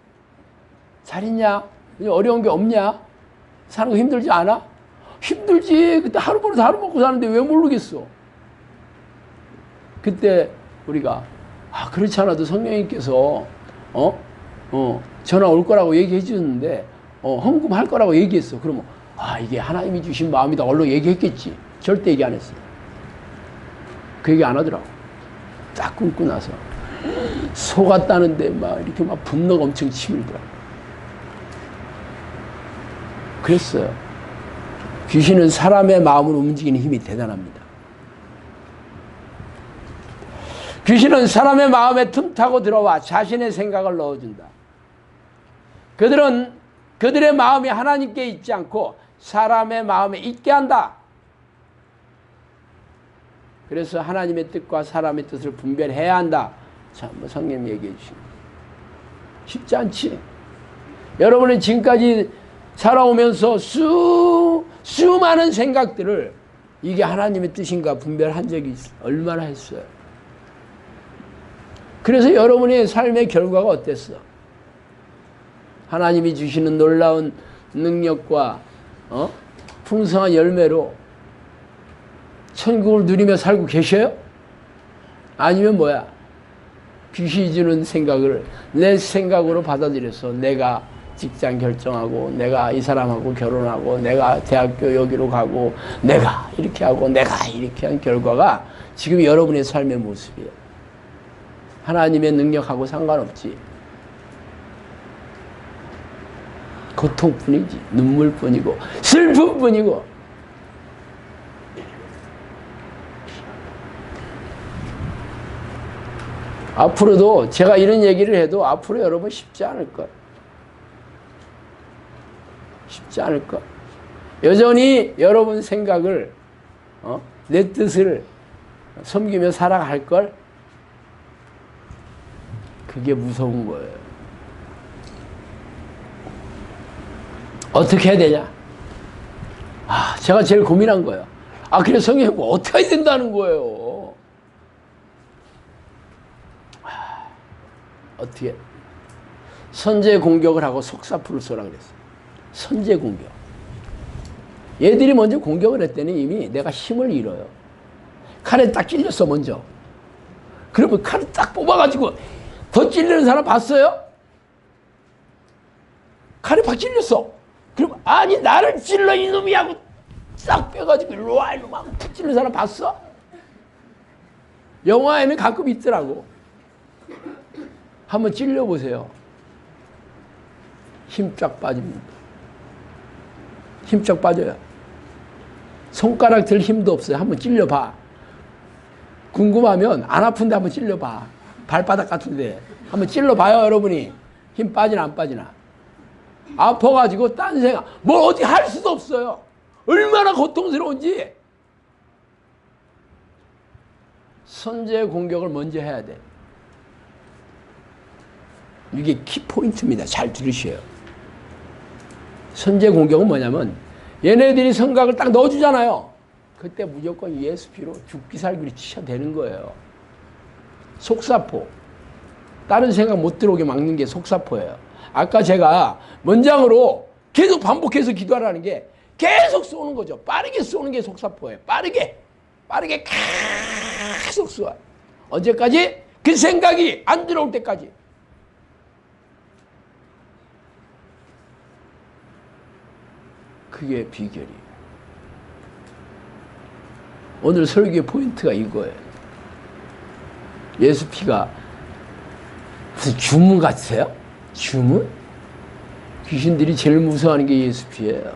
잘 있냐? 어려운 게 없냐? 사는 거 힘들지 않아? 힘들지. 그때 하루 벌어서 하루 먹고 사는데 왜 모르겠어? 그때 우리가 그렇지 않아도 성령님께서 전화 올 거라고 얘기해 주는데 헌금 할 거라고 얘기했어. 그러면 이게 하나님이 주신 마음이다. 얼른 얘기했겠지. 절대 얘기 안 했어. 그 얘기 안 하더라고. 딱 끊고 나서 속았다는데 막 이렇게 막 분노가 엄청 치밀더라고. 그랬어요. 귀신은 사람의 마음을 움직이는 힘이 대단합니다. 귀신은 사람의 마음에 틈타고 들어와 자신의 생각을 넣어준다. 그들의 마음이 하나님께 있지 않고 사람의 마음에 있게 한다. 그래서 하나님의 뜻과 사람의 뜻을 분별해야 한다. 자, 성령 얘기해 주십니다. 쉽지 않지? 여러분은 지금까지 살아오면서 수많은 생각들을 이게 하나님의 뜻인가 분별한 적이 있어. 얼마나 했어요. 그래서 여러분의 삶의 결과가 어땠어? 하나님이 주시는 놀라운 능력과 풍성한 열매로 천국을 누리며 살고 계셔요? 아니면 뭐야? 귀신이 주는 생각을 내 생각으로 받아들여서 내가 직장 결정하고 내가 이 사람하고 결혼하고 내가 대학교 여기로 가고 내가 이렇게 하고 내가 이렇게 한 결과가 지금 여러분의 삶의 모습이에요. 하나님의 능력하고 상관없지. 고통뿐이지. 눈물뿐이고 슬픔뿐이고. 앞으로도 제가 이런 얘기를 해도 앞으로 여러분 쉽지 않을 거예요. 쉽지 않을 거. 여전히 여러분 생각을 내 뜻을 섬기며 살아갈 걸. 그게 무서운 거예요. 어떻게 해야 되냐? 제가 제일 고민한 거예요. 그래 성경이 뭐 어떻게 해야 된다는 거예요? 어떻게? 선제 공격을 하고 속사포를 쏘라 그랬어요. 선제 공격. 얘들이 먼저 공격을 했더니 이미 내가 힘을 잃어요. 칼에 딱 찔렸어 먼저. 그러면 칼을 딱 뽑아가지고 더 찔리는 사람 봤어요? 칼에 팍 찔렸어. 그럼 아니 나를 찔러 이놈이 하고 싹 빼가지고 일로 와 이놈 하고 푹 찔리는 사람 봤어? 영화에는 가끔 있더라고. 한번 찔려보세요. 힘 쫙 빠집니다. 힘 쫙 빠져요. 손가락 들 힘도 없어요. 한번 찔려봐. 궁금하면 안 아픈데 한번 찔려봐. 발바닥 같은데 한번 찔러봐요. 여러분이 힘 빠지나 안 빠지나. 아파가지고 딴 생각 뭘 어디 할 수도 없어요. 얼마나 고통스러운지. 선제 공격을 먼저 해야 돼. 이게 키포인트입니다. 잘 들으셔요. 선제 공격은 뭐냐면 얘네들이 성각을 딱 넣어주잖아요. 그때 무조건 ESP로 죽기 살기로 치셔대는 거예요. 속사포. 다른 생각 못 들어오게 막는 게 속사포예요. 아까 제가 문장으로 계속 반복해서 기도하라는 게 계속 쏘는 거죠. 빠르게 쏘는 게 속사포예요. 빠르게 계속 쏘아. 언제까지? 그 생각이 안 들어올 때까지. 그게 비결이에요. 오늘 설교의 포인트가 이거예요. 예수피가 무슨 주문 같으세요? 주문? 귀신들이 제일 무서워하는 게 예수피예요.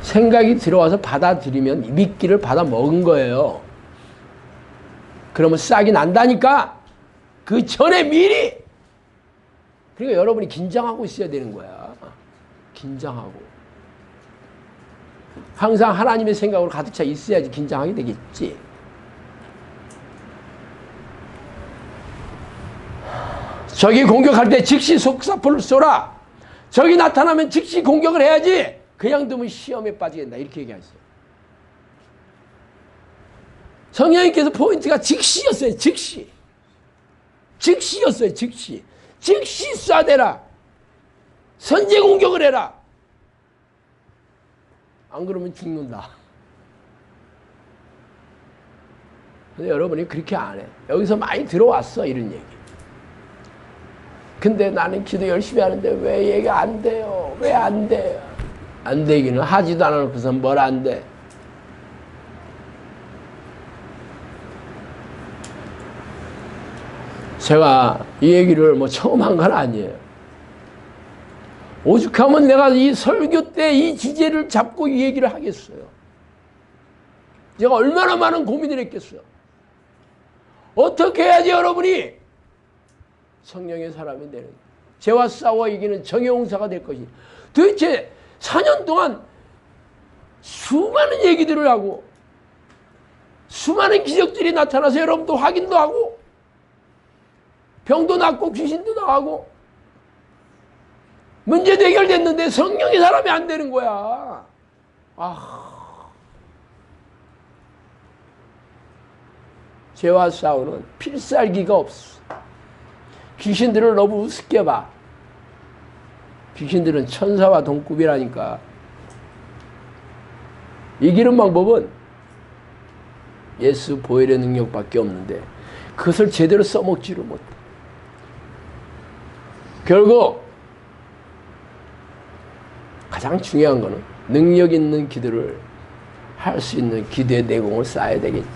생각이 들어와서 받아들이면 미끼를 받아 먹은 거예요. 그러면 싹이 난다니까. 그 전에 미리. 그러니까 여러분이 긴장하고 있어야 되는 거야. 긴장하고. 항상 하나님의 생각으로 가득 차 있어야지 긴장하게 되겠지. 적이 공격할 때 즉시 속사포를 쏘라. 적이 나타나면 즉시 공격을 해야지. 그냥 두면 시험에 빠지게 된다. 이렇게 얘기하셨어요. 성령님께서 포인트가 즉시였어요. 즉시. 즉시였어요. 즉시. 즉시 쏴대라. 선제 공격을 해라. 안 그러면 죽는다. 근데 여러분이 그렇게 안 해. 여기서 많이 들어왔어. 이런 얘기. 근데 나는 기도 열심히 하는데 왜 얘기 안 돼요? 왜 안 돼요? 안 되기는 하지도 않아놓고서 뭘 안 돼? 제가 이 얘기를 뭐 처음 한 건 아니에요. 오죽하면 내가 이 설교 때 이 주제를 잡고 이 얘기를 하겠어요. 제가 얼마나 많은 고민을 했겠어요. 어떻게 해야지 여러분이 성령의 사람이 되는, 죄와 싸워 이기는 정의 용사가 될 것이. 도대체 4년 동안 수많은 얘기들을 하고 수많은 기적들이 나타나서 여러분도 확인도 하고 병도 낫고 귀신도 나가고 문제도 해결됐는데 성령의 사람이 안 되는 거야. 죄와 싸우는 필살기가 없어. 귀신들을 너무 우습게 봐. 귀신들은 천사와 동급이라니까. 이기는 방법은 예수 보혈의 능력밖에 없는데 그것을 제대로 써먹지를 못해. 결국 가장 중요한 거는 능력 있는 기도를 할 수 있는 기도의 내공을 쌓아야 되겠지.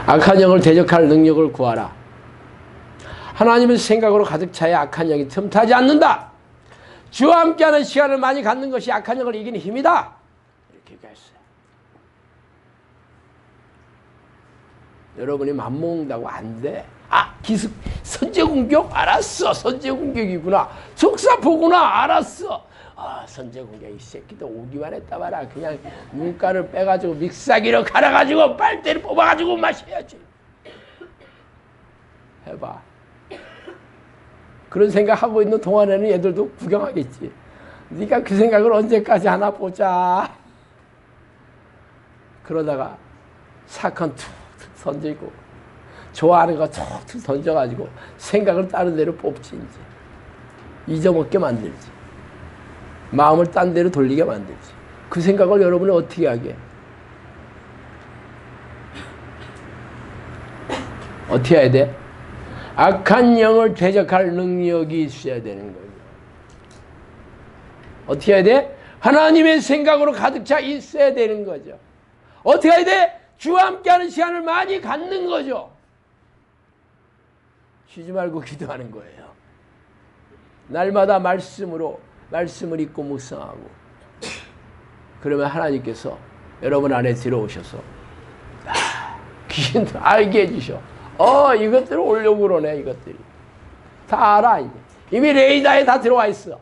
악한 영을 대적할 능력을 구하라. 하나님의 생각으로 가득 차야 악한 영이 틈타지 않는다. 주와 함께하는 시간을 많이 갖는 것이 악한 영을 이기는 힘이다. 이렇게 얘기했어요. 여러분이 맘먹는다고 안 돼. 기습 선제공격? 알았어. 선제공격이구나. 속사포구나. 알았어. 선제공격. 이 새끼도 오기만 했다 봐라. 그냥 눈가를 빼가지고 믹사기로 갈아가지고 빨대를 뽑아가지고 마셔야지. 해봐. 그런 생각하고 있는 동안에는 애들도 구경하겠지. 네가 그 생각을 언제까지 하나 보자. 그러다가 사건 툭 던지고 좋아하는 거 툭툭 던져가지고 생각을 다른 데로 뽑지. 이제 잊어먹게 만들지. 마음을 딴 데로 돌리게 만들지. 그 생각을 여러분이 어떻게 하게? 어떻게 해야 돼? 악한 영을 대적할 능력이 있어야 되는 거예요. 어떻게 해야 돼? 하나님의 생각으로 가득 차 있어야 되는 거죠. 어떻게 해야 돼? 주와 함께하는 시간을 많이 갖는 거죠. 쉬지 말고 기도하는 거예요. 날마다 말씀을 읽고 묵상하고, 그러면 하나님께서 여러분 안에 들어오셔서 귀신들 알게 해주셔. 이것들을 오려고 그러네. 이것들이 다 알아. 이미 레이더에 다 들어와 있어.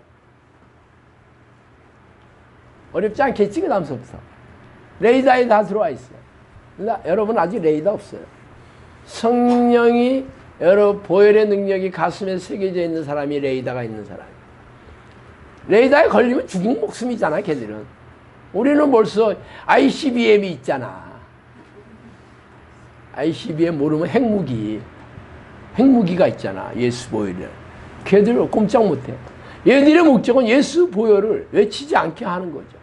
어렵지 않겠지? 그 다음서부터 레이더에 다 들어와 있어. 그러니까 여러분 아직 레이더 없어요. 성령이 여러분 보혈의 능력이 가슴에 새겨져 있는 사람이 레이더가 있는 사람. 레이더에 걸리면 죽은 목숨이잖아. 걔들은. 우리는 벌써 ICBM이 있잖아. ICBM 모르면 핵무기가 있잖아. 예수 보혈을. 걔들 꼼짝 못해. 얘들의 목적은 예수 보혈을 외치지 않게 하는 거죠.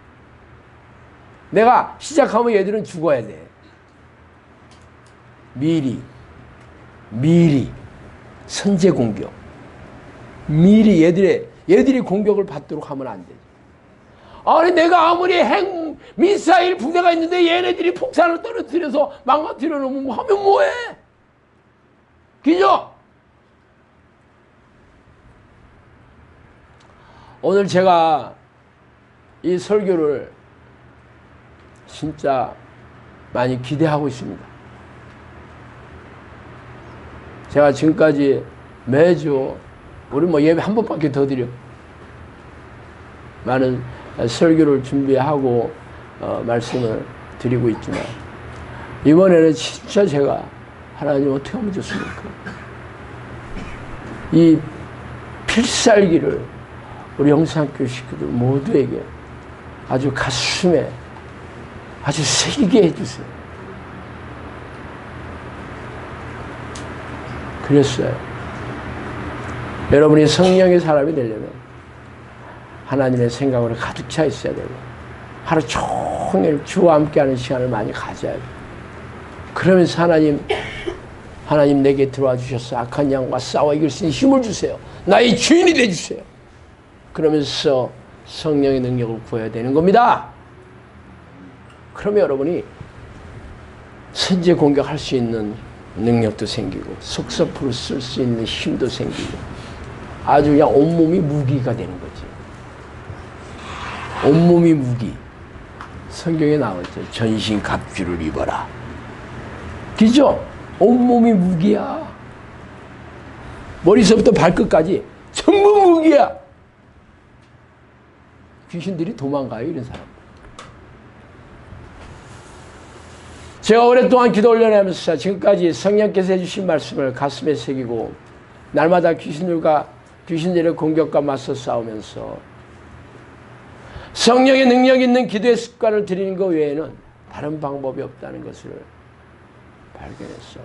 내가 시작하면 얘들은 죽어야 돼. 미리 선제 공격. 미리 얘들이 공격을 받도록 하면 안 되죠. 아니 내가 아무리 핵 미사일 부대가 있는데 얘네들이 폭탄을 떨어뜨려서 망가뜨려 놓으면 하면 뭐해? 그죠? 오늘 제가 이 설교를 진짜 많이 기대하고 있습니다. 제가 지금까지 매주 우리 예배 한 번밖에 더 드려. 많은 설교를 준비하고 말씀을 드리고 있지만 이번에는 진짜 제가 하나님 어떻게 하면 좋습니까? 이 필살기를 우리 영상교회 식구들 모두에게 아주 가슴에 아주 새기게 해주세요. 그랬어요. 여러분이 성령의 사람이 되려면 하나님의 생각으로 가득 차 있어야 되고 하루 종일 주와 함께하는 시간을 많이 가져야 돼요. 그러면서 하나님 내게 들어와 주셔서 악한 영과 싸워 이길 수 있는 힘을 주세요. 나의 주인이 되주세요. 그러면서 성령의 능력을 구해야 되는 겁니다. 그러면 여러분이 선제 공격할 수 있는 능력도 생기고 속사포로 쓸 수 있는 힘도 생기고 아주 그냥 온몸이 무기가 되는 거지. 온몸이 무기. 성경에 나오죠. 전신 갑주를 입어라. 그죠? 온몸이 무기야. 머리서부터 발끝까지 전부 무기야. 귀신들이 도망가요, 이런 사람. 제가 오랫동안 기도 훈련하면서 지금까지 성령께서 해주신 말씀을 가슴에 새기고 날마다 귀신들과 귀신들의 공격과 맞서 싸우면서 성령의 능력 있는 기도의 습관을 들이는 것 외에는 다른 방법이 없다는 것을 발견했어.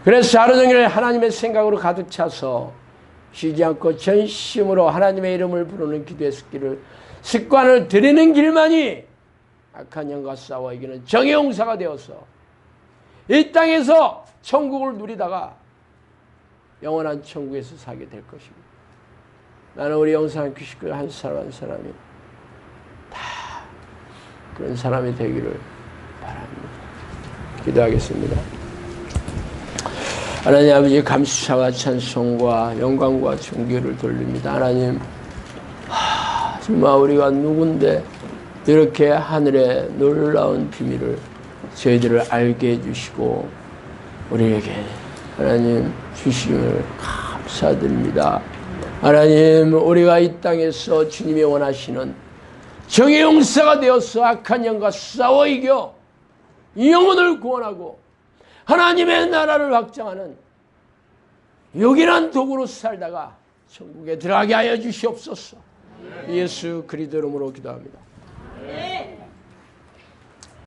그래서 하루 종일 하나님의 생각으로 가득 차서 쉬지 않고 전심으로 하나님의 이름을 부르는 기도의 습관을 들이는 길만이 악한 영과 싸워 이기는 정의 용사가 되어서 이 땅에서 천국을 누리다가 영원한 천국에서 살게 될 것입니다. 나는 우리 영상 규식교 한 사람 한 사람이 다 그런 사람이 되기를 바랍니다. 기도하겠습니다. 하나님 아버지, 감사와 찬송과 영광과 존귀를 돌립니다. 하나님, 정말 우리가 누군데 이렇게 하늘의 놀라운 비밀을 저희들을 알게 해주시고 우리에게 하나님 주심을 감사드립니다. 하나님, 우리가 이 땅에서 주님이 원하시는 정의 용사가 되어서 악한 영과 싸워 이겨 영혼을 구원하고 하나님의 나라를 확장하는 요긴한 도구로 살다가 천국에 들어가게 하여 주시옵소서. 예수 그리스도 이름으로 기도합니다.